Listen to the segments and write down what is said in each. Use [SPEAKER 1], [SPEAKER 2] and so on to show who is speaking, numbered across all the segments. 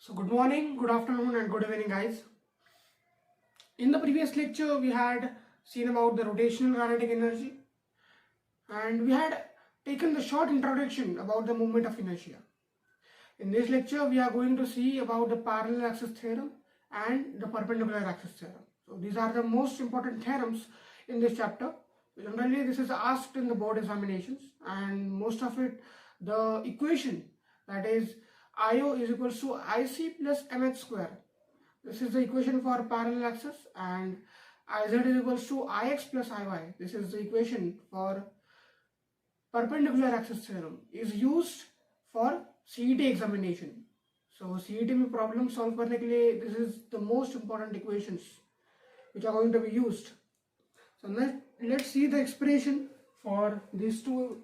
[SPEAKER 1] So good morning, good afternoon and good evening guys. In the previous lecture we had seen about the rotational kinetic energy and we had taken the short introduction about the moment of inertia. In this lecture we are going to see about the parallel axis theorem and the perpendicular axis theorem. So these are the most important theorems in this chapter. Generally this is asked in the board examinations and most of it the equation, that is IO is equals to IC plus mh square. This is the equation for parallel axis, and IZ is equals to IX plus IY. This is the equation for perpendicular axis theorem, is used for CET examination. So CET में problem solve करने के लिए this is the most important equations which are going to be used. So let's see the expression for these two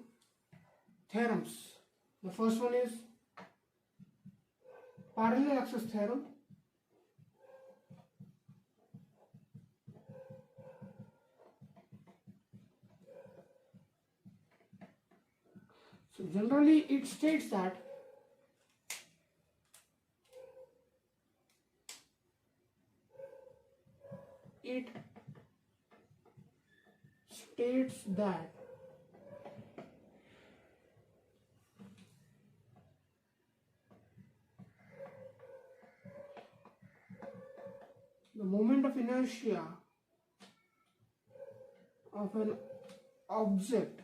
[SPEAKER 1] theorems. The first one is parallel axis theorem. So generally it states that the moment of inertia of an object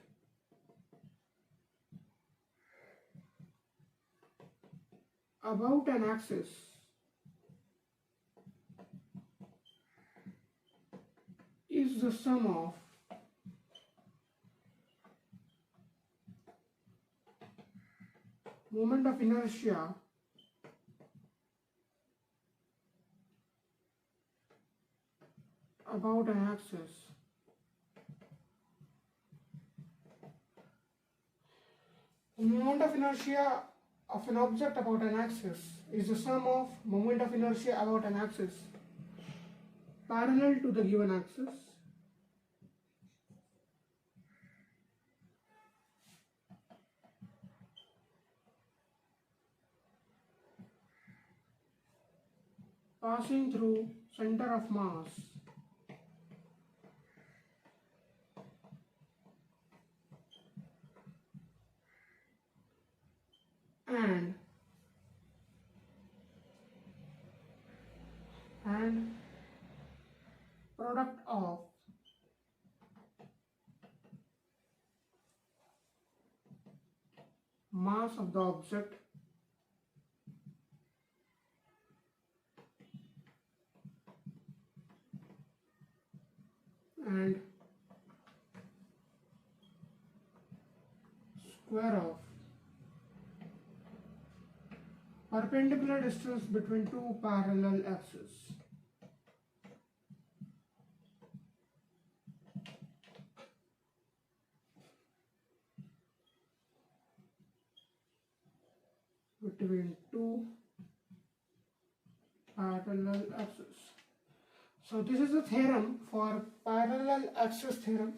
[SPEAKER 1] about an axis is the sum of moment of inertia about an axis moment of inertia of an object about an axis is the sum of moment of inertia about an axis parallel to the given axis passing through center of mass and product of mass of the object and square of perpendicular distance between two parallel axes. Between two parallel axes. So this is the theorem for parallel axis theorem.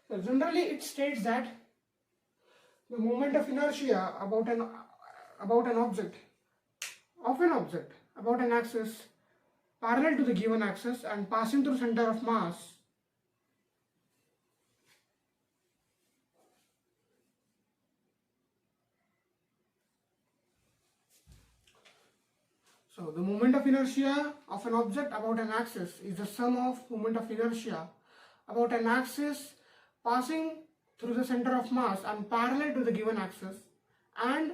[SPEAKER 1] So generally it states that the moment of inertia about an object about an axis parallel to the given axis and passing through center of mass So the moment of inertia of an object about an axis is the sum of moment of inertia about an axis passing through the center of mass and parallel to the given axis and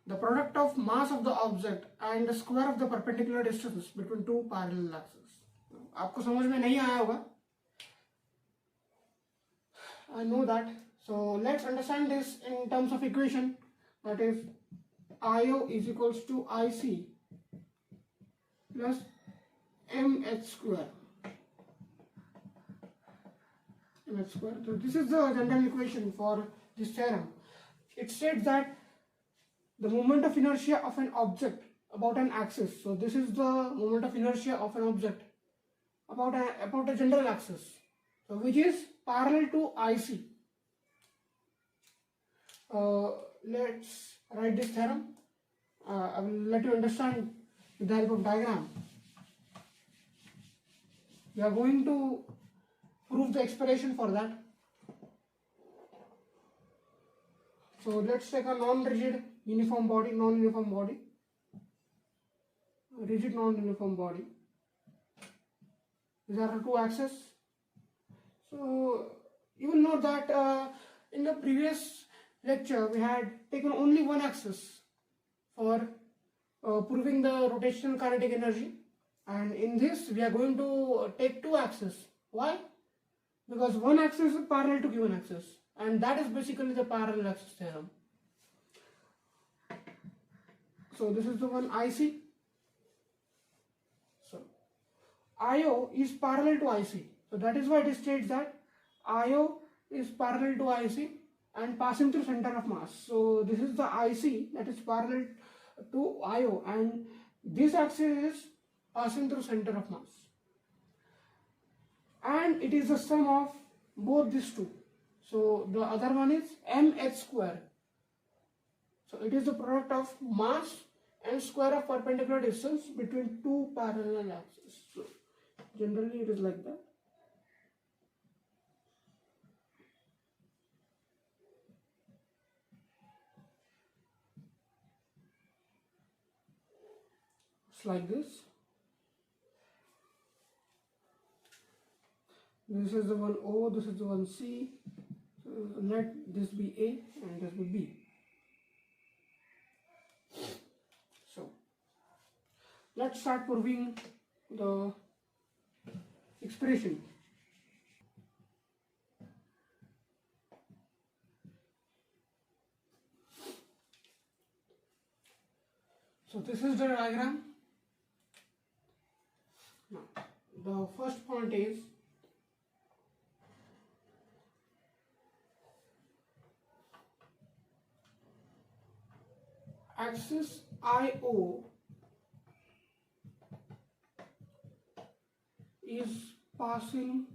[SPEAKER 1] the product of mass of the object and the square of the perpendicular distance between two parallel axes. आपको समझ में नहीं आया होगा? I know that. So let's understand this in terms of equation, that is IO is equals to IC plus mh square. So this is the general equation for this theorem. It states that the moment of inertia of an object about an axis. So this is the moment of inertia of an object about a general axis, so which is parallel to IC. Let's write this theorem. I will let you understand with the help of diagram. We are going to prove the expression for that. So let's take a non-rigid uniform body, non-uniform body, rigid non-uniform body. These are the two axes. So you will note that in the previous lecture we had taken only one axis for proving the rotational kinetic energy, and in this we are going to take two axes. Why? Because one axis is parallel to given axis, and that is basically the parallel axis theorem. So this is the one IC. So IO is parallel to IC. So that is why it states that IO is parallel to IC and passing through center of mass. So this is the IC that is parallel to IO, and this axis is passing through center of mass. And it is the sum of both these two. So the other one is mh square. So it is the product of mass and square of perpendicular distance between two parallel axes. So generally it is like that. It's like this. This is the one O, this is the one C. So let this be A and this be B. So let's start proving the expression. So this is the diagram. Now the first point is axis IO is passing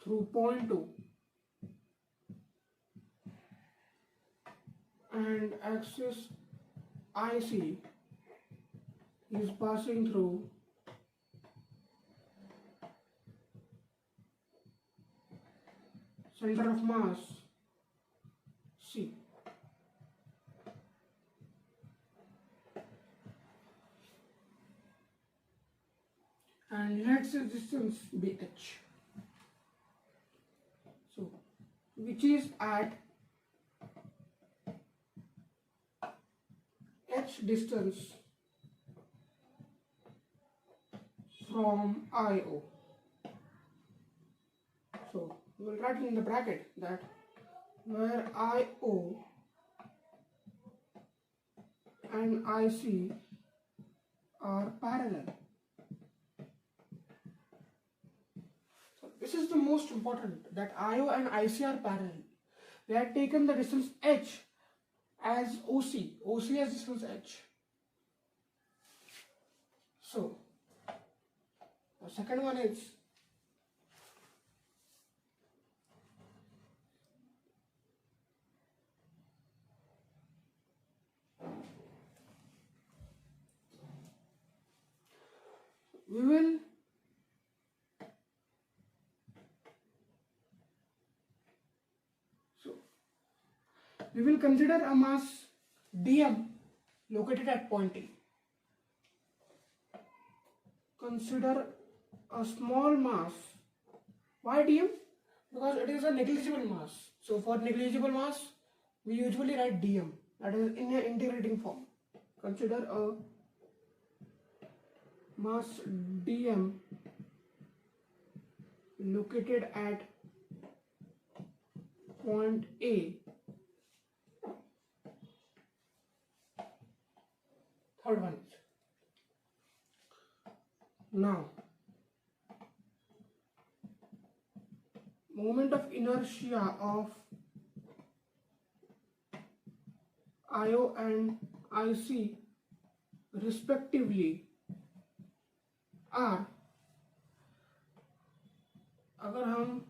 [SPEAKER 1] through point O, and axis IC is passing through center of mass C. And let the distance be h. So which is at h distance from IO. So we will write in the bracket that where IO and IC are parallel. So this is the most important, that IO and IC are parallel. We have taken the distance h as OC, OC as distance h. So the second one is we will consider a mass dm located at point A. Consider a small mass. Why dm? Because it is a negligible mass. So for negligible mass, we usually write dm, that is in an integrating form. Consider a mass dm located at point A. Third one. Now, moment of inertia of IO and IC respectively are, अगर हम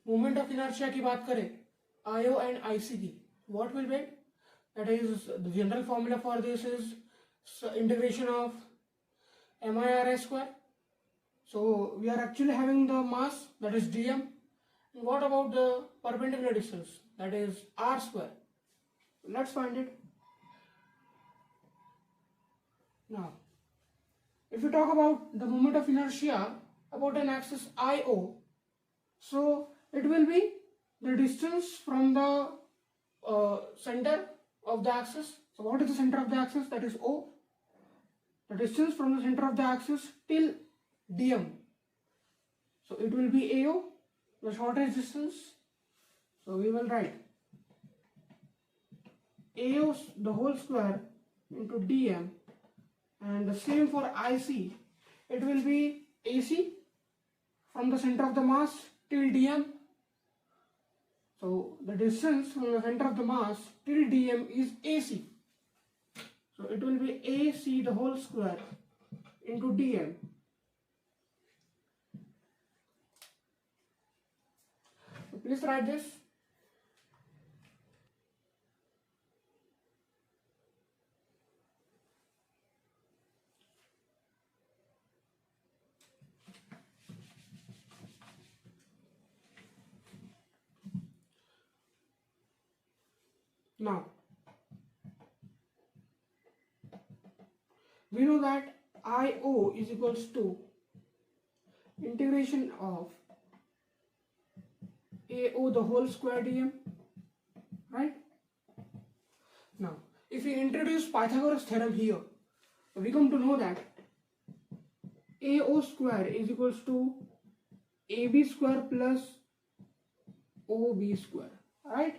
[SPEAKER 1] moment of inertia की बात करें IO and IC की, what will be? That is, the general formula for this is integration of MIRI square. So we are actually having the mass, that is dm. And what about the perpendicular distance, that is r square? Let's find it. Now, if we talk about the moment of inertia about an axis IO, so it will be the distance from the center of the axis. So what is the center of the axis? That is O. The distance from the center of the axis till dm. So it will be AO, the shortest distance. So we will write AO the whole square into dm, and the same for IC. It will be AC from the center of the mass till dm. So the distance from the center of the mass till dm is AC. So it will be AC the whole square into dm. So please write this. Now, we know that IO is equals to integration of AO the whole square dm, right? Now, if we introduce Pythagoras theorem here, we come to know that AO square is equals to AB square plus OB square, right?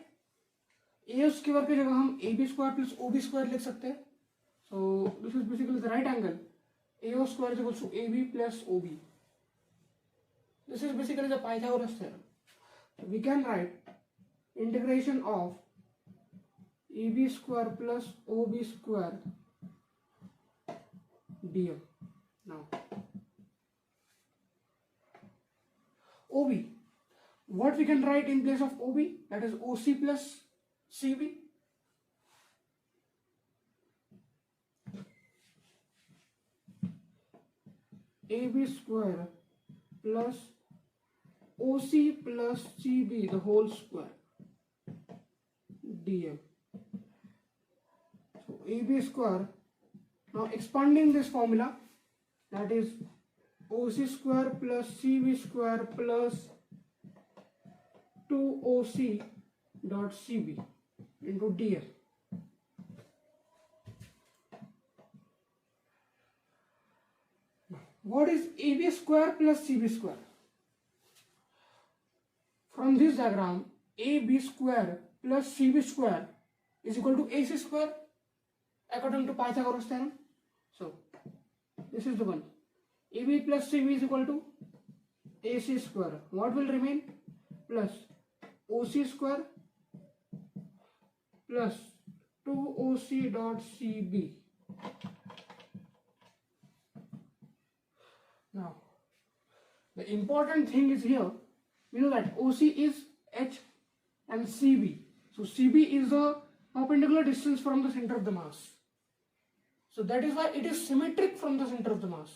[SPEAKER 1] AO square की जगह हम AB square plus OB square लिख सकते हैं. So this is basically the right angle. AO square is equals to AB plus OB. This is basically the Pythagoras theorem. So we can write integration of AB square plus OB square dm. Now, OB. What we can write in place of OB? That is OC plus CB. AB square plus OC plus CB the whole square dm. So AB square, now expanding this formula, that is OC square plus CB square plus 2OC dot CB into dm. What is AB square plus CB square? From this diagram, AB square plus CB square is equal to AC square according to Pythagoras theorem. So this is the one. AB plus CB is equal to AC square. What will remain? Plus OC square plus 2OC dot CB. Now, the important thing is here, we know that OC is H and CB. So CB is the perpendicular distance from the center of the mass. So that is why it is symmetric from the center of the mass.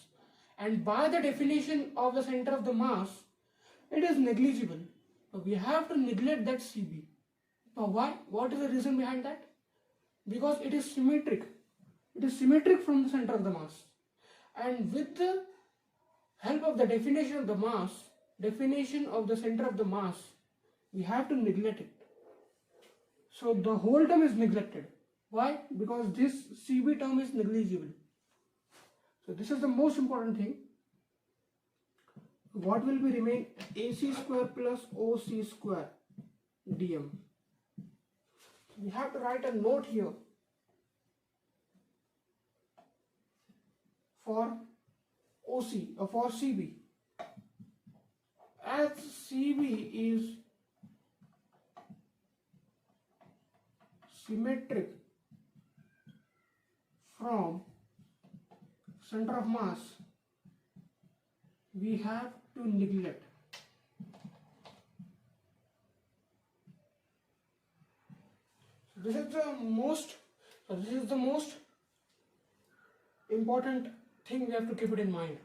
[SPEAKER 1] And by the definition of the center of the mass, it is negligible. So we have to neglect that CB. Now why? What is the reason behind that? Because it is symmetric. It is symmetric from the center of the mass. And with the help of the definition of the mass, definition of the center of the mass, we have to neglect it. So the whole term is neglected. Why? Because this CB term is negligible. So this is the most important thing. What will be remain? AC square plus OC square dm. We have to write a note here for OC or for CB. As CB is symmetric from center of mass, we have to neglect. This is the most important thing we have to keep it in mind.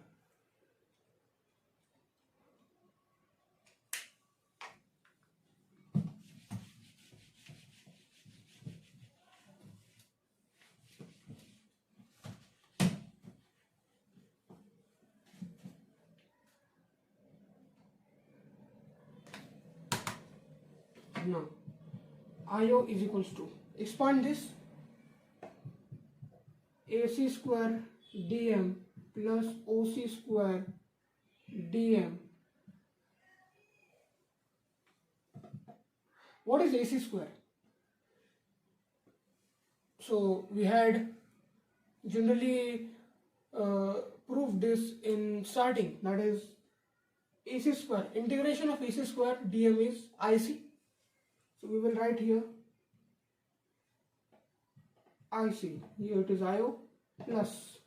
[SPEAKER 1] Now, IO is equals to, expand this, AC square dm plus OC square dm. What is AC square? So we had generally proved this in starting, that is AC square, integration of AC square dm is IC. So we will write here IC, here it is IO, plus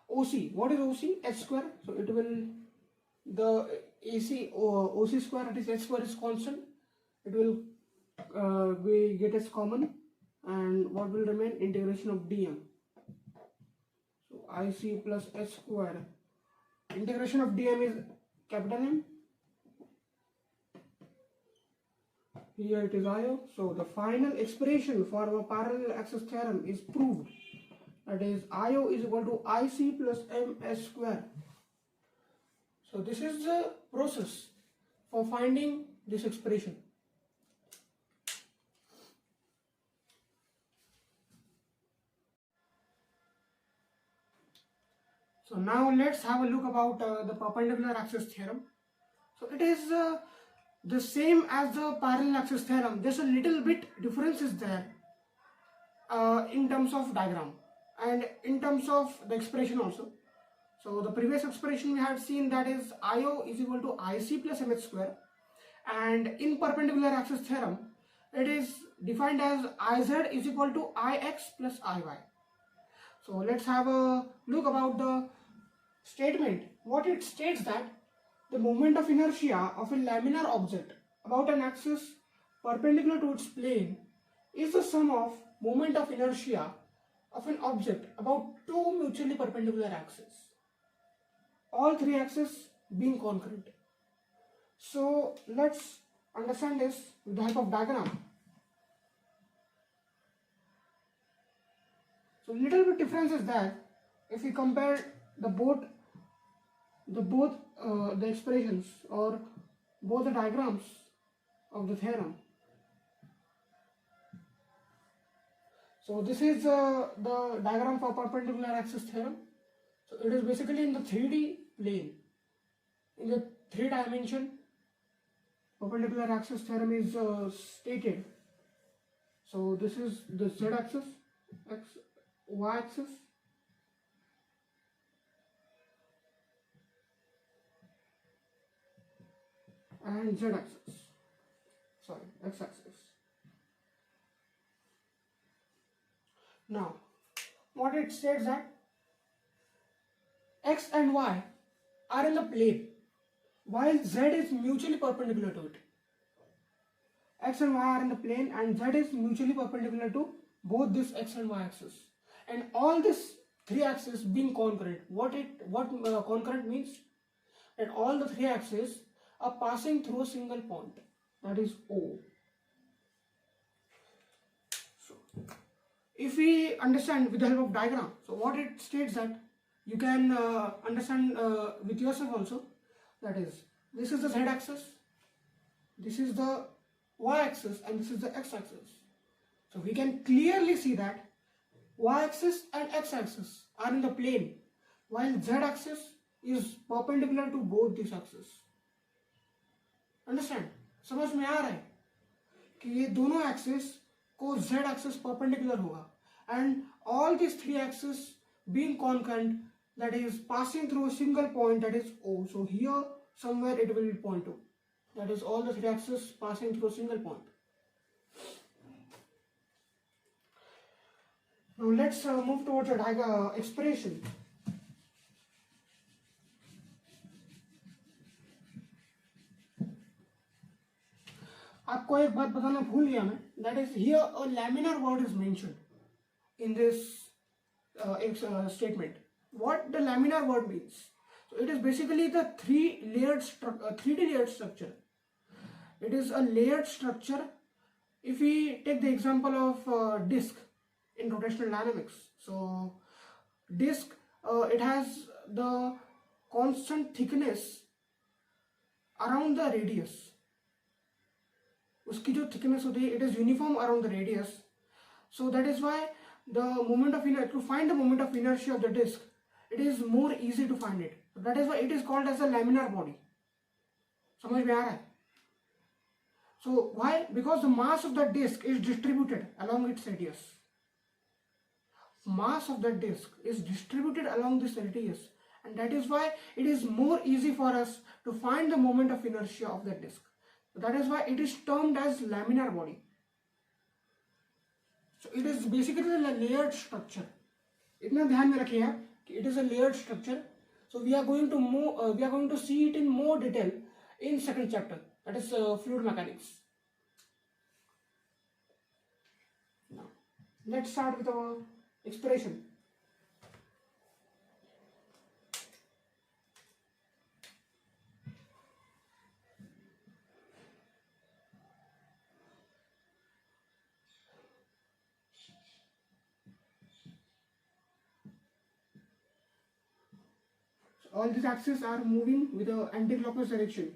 [SPEAKER 1] OC. What is OC? H square. So it will, the AC or OC square, that is H square is constant, it will we get as common, and what will remain? Integration of dm. So IC plus H square, integration of dm is capital M, here it is IO. So the final expression for our parallel access theorem is proved, that is IO is equal to IC plus MS square. So this is the process for finding this expression. So now let's have a look about the perpendicular axis theorem. So it is the same as the parallel axis theorem. There's a little bit difference is there in terms of diagram and in terms of the expression also. So the previous expression we had seen, that is IO is equal to IC plus MH square, and in perpendicular axis theorem it is defined as IZ is equal to IX plus IY. So let's have a look about the statement. What it states, that the moment of inertia of a laminar object about an axis perpendicular to its plane is the sum of moment of inertia of an object about two mutually perpendicular axes, all three axes being concurrent. So let's understand this with the help of diagram. So little bit difference is that if we compare the expressions or both the diagrams of the theorem. So this is the diagram for perpendicular axis theorem. So it is basically in the 3D plane, in the 3-dimension perpendicular axis theorem is stated. So this is the z axis, y axis, and z axis, sorry, x axis. Now what it states, that x and y are in the plane while z is mutually perpendicular to it. X and y are in the plane and z is mutually perpendicular to both this x and y axis, and all these three axes being concurrent. What concurrent means? That all the three axes are passing through a single point, that is O. So if we understand with the help of diagram, so what it states, that you can understand with yourself also, that is, this is the z axis, this is the y axis, and this is the x axis. So we can clearly see that y axis and x axis are in the plane while z axis is perpendicular to both these axes. Understand, समझ में आ रहा है कि ये दोनों axis को z axis perpendicular होगा and all this three axis being concurrent, that is passing through a single point, that is O. So here somewhere it will point to, that is all the three axes passing through a single point. Now let's move towards a expression. आप आपको एक बात बताना भूल गया मैं, that is here a laminar word is mentioned in this statement. What the laminar word means? So it is basically the 3D layered structure. It is a layered structure. If we take the example of disk in rotational dynamics, so disk it has the constant thickness around the radius. उसकी जो thickness होती है, it is uniform around the radius. So that is why the moment of inertia, to find the moment of inertia of the disk, it is more easy to find it. That is why it is called as a laminar body. समझ में आ रहा है? So why? Because the mass of the disk is distributed along its radius. Mass of the disk is distributed along this radius, and that is why it is more easy for us to find the moment of inertia of the disk. That is why it is termed as laminar body. So it is basically a layered structure. इतना ध्यान में रखिए आप कि it is a layered structure. So we are going to see it in more detail in second chapter, that is fluid mechanics. Now let's start with our expression. All these axes are moving with the anti-clockwise direction.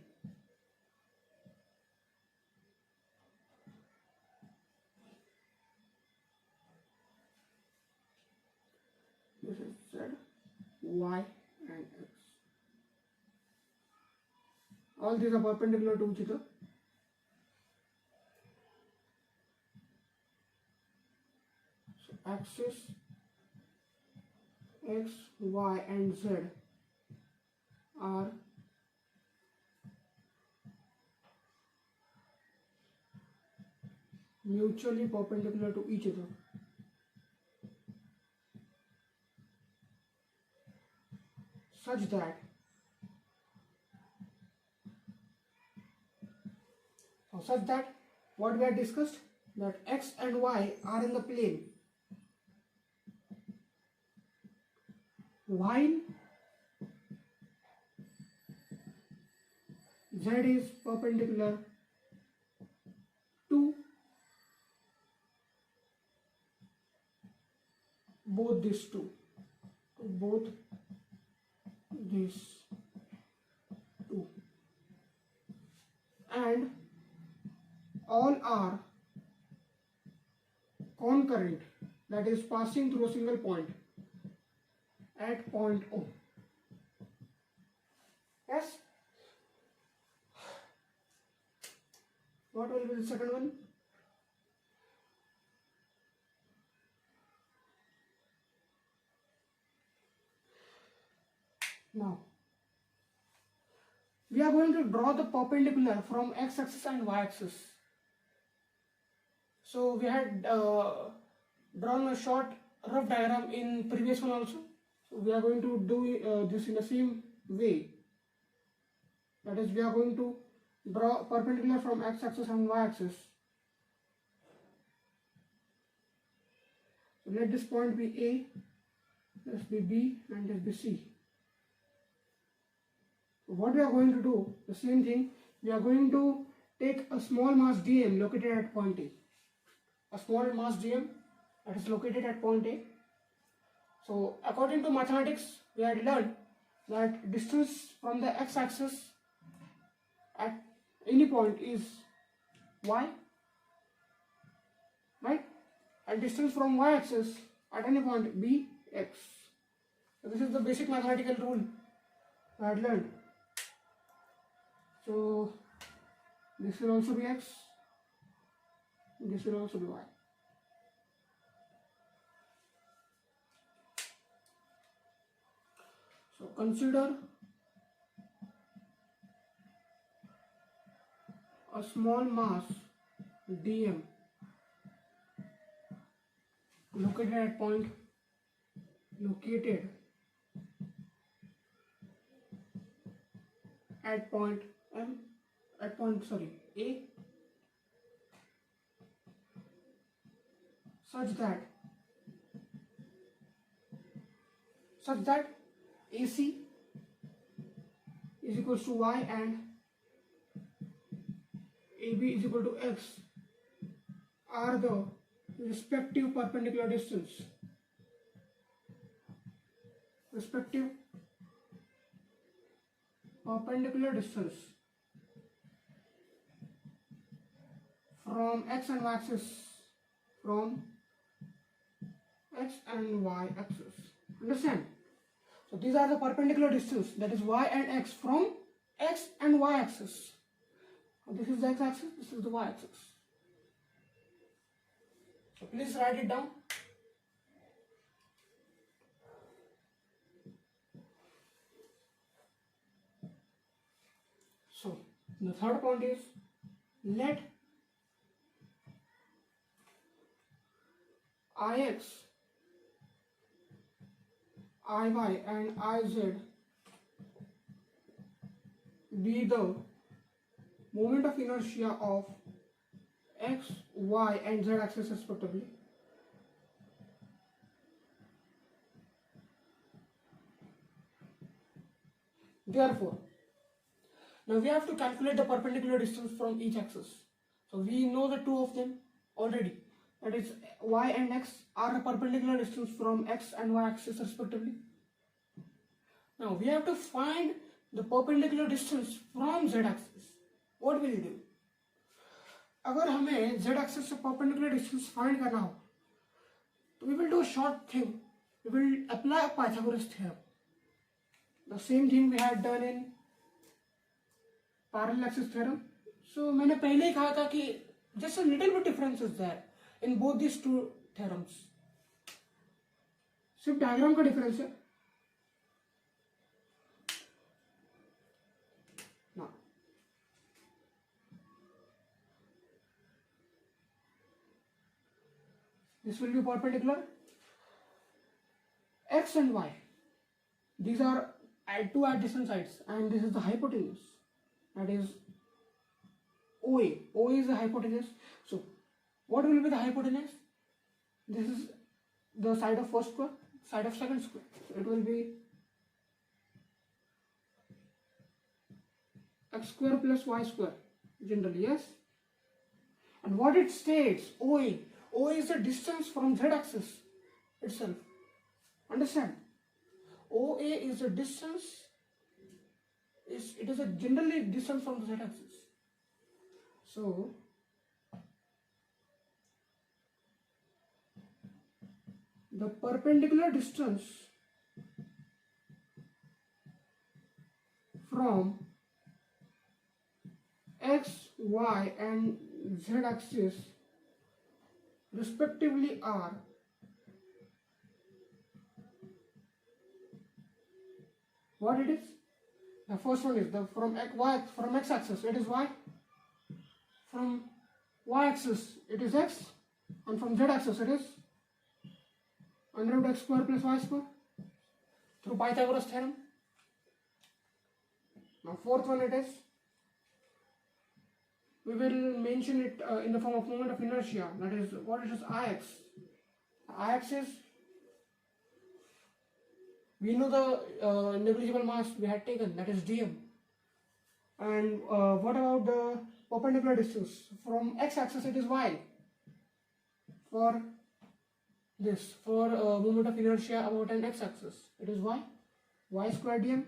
[SPEAKER 1] This is Z, Y and X. All these are perpendicular to each other. So axis X, Y and Z are mutually perpendicular to each other. Such that what we had discussed, that X and Y are in the plane, while Z is perpendicular to both these two, and all are concurrent, that is passing through a single point at point O. Yes? What will be the second one? Now we are going to draw the perpendicular from x-axis and y-axis. So we had drawn a short rough diagram in previous one also. So we are going to do this in the same way. That is, we are going to draw perpendicular from x-axis and y-axis. So let this point be A, this be B, and this be C. What we are going to do, the same thing, we are going to take a small mass dm located at point A. A small mass dm that is located at point A. So according to mathematics, we had learned that distance from the x-axis at any point is y, right? And distance from y-axis at any point be x. So this is the basic mathematical rule I had learned. So this will also be x, this will also be y. So consider a small mass dm located at point A such that AC is equals to y and AB is equal to x are the respective perpendicular distance from x and y axis. Understand? So these are the perpendicular distance, that is y and x, from x and y axis. This is the x axis, this is the y axis. So please write it down. So the third point is, let Ix, Iy and Iz be the moment of inertia of x, y and z axis respectively. Therefore, now we have to calculate the perpendicular distance from each axis. So we know the two of them already. That is, y and x are a perpendicular distance from x and y axis respectively. Now we have to find the perpendicular distance from z axis. What will you do? अगर हमें z axis से perpendicular distance find करना हो, तो we will do a short thing. We will apply Pythagoras theorem. The same thing we had done in parallel axis theorem. So मैंने पहले ही कहा था कि just a little bit difference is there in both these two theorems. सिर्फ diagram का difference है. Now, this will be perpendicular. X and y, these are two adjacent sides, and this is the hypotenuse. That is OA. OA is the hypotenuse. So what will be the hypotenuse? This is the side of first square, side of second square. So it will be x square plus y square generally, yes. And what it states, OA. OA is the distance from z axis itself. Understand? OA is the distance, it is a generally distance from the z axis. So the perpendicular distance from x, y and z axis respectively are what it is? The first one is the from x axis it is y, from y axis it is x, and from z axis it is under root x square plus y square through Pythagoras theorem. Now fourth one it is, we will mention it in the form of moment of inertia. That is, what it is, Ix. Ix is, we know the negligible mass we had taken, that is dm. And what about the perpendicular distance? From x axis it is y. For this, for moment of inertia about an x axis, it is y square dm.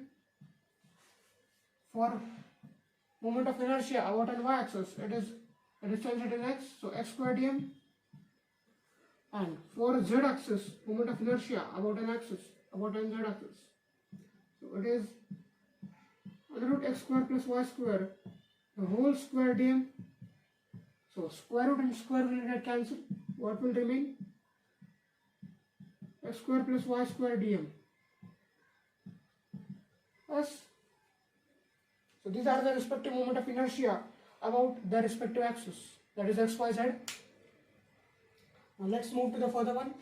[SPEAKER 1] For moment of inertia about an y axis, it is distance, it is x, so x square dm. And for z axis, moment of inertia about an z axis, so it is under root x square plus y square, the whole square dm. So square root and square will get cancelled. What will remain? X square plus y square dm. Yes. So these are the respective moment of inertia about the respective axis, that is x, y, z. Now let's move to the further one.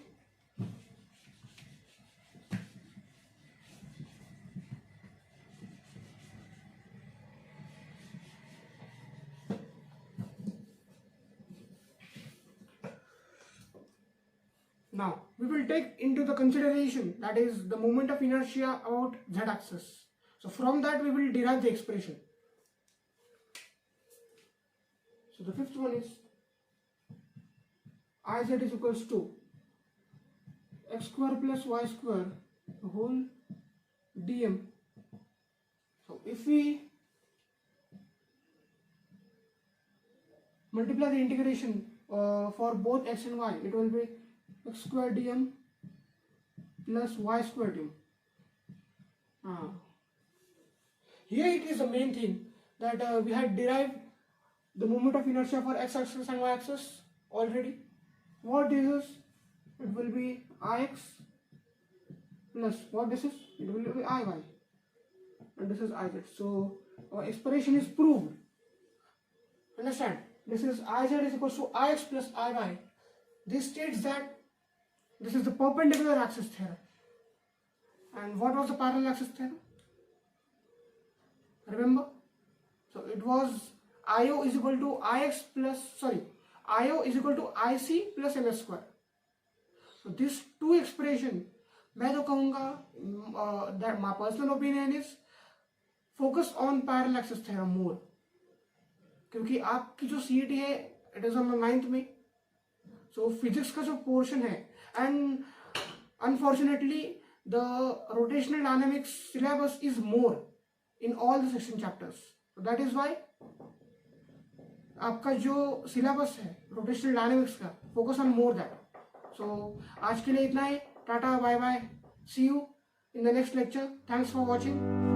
[SPEAKER 1] Now we will take into the consideration that is the moment of inertia about z-axis. So from that we will derive the expression. So the fifth one is Iz is equals to x square plus y square whole dm. So if we multiply the integration for both x and y, it will be x square dm plus y square dm. Here it is the main thing that we had derived the moment of inertia for x axis and y axis already. What this is, it will be ix plus what this is, it will be iy, and this is iz. So our expression is proved. Understand? This is iz is equals to ix plus iy. This states that this is the perpendicular axis theorem. And what was the parallel axis theorem? Remember? So it was IO is equal to IO is equal to IC plus MS square. So this two expression, मैं तो कहूँगा that my personal opinion is focus on parallel axis theorem more. क्योंकि आपकी जो CET है it is on the 9th में. So physics का जो portion है, and unfortunately the rotational dynamics syllabus is more in all the section chapters. So that is why आपका जो syllabus है rotational dynamics का focus on more that. So आज के लिए इतना ही. Tata, bye bye, see you in the next lecture. Thanks for watching.